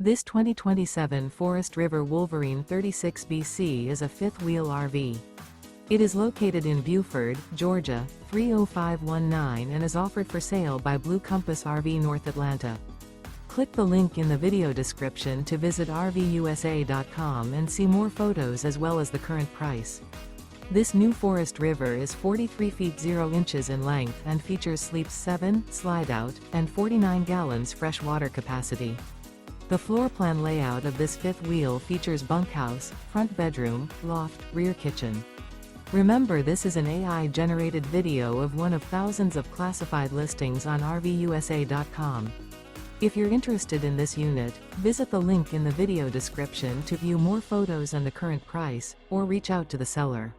This 2027 Forest River Wolverine 36BC is a fifth-wheel RV. It is located in Buford, Georgia, 30519 and is offered for sale by Blue Compass RV North Atlanta. Click the link in the video description to visit RVUSA.com and see more photos as well as the current price. This new Forest River is 43 feet 0 inches in length and features sleeps 7, Slideout, and 49 gallons fresh water capacity. The floor plan layout of this fifth wheel features bunkhouse, front bedroom, loft, rear kitchen. Remember, this is an AI-generated video of one of thousands of classified listings on RVUSA.com. If you're interested in this unit, visit the link in the video description to view more photos and the current price, or reach out to the seller.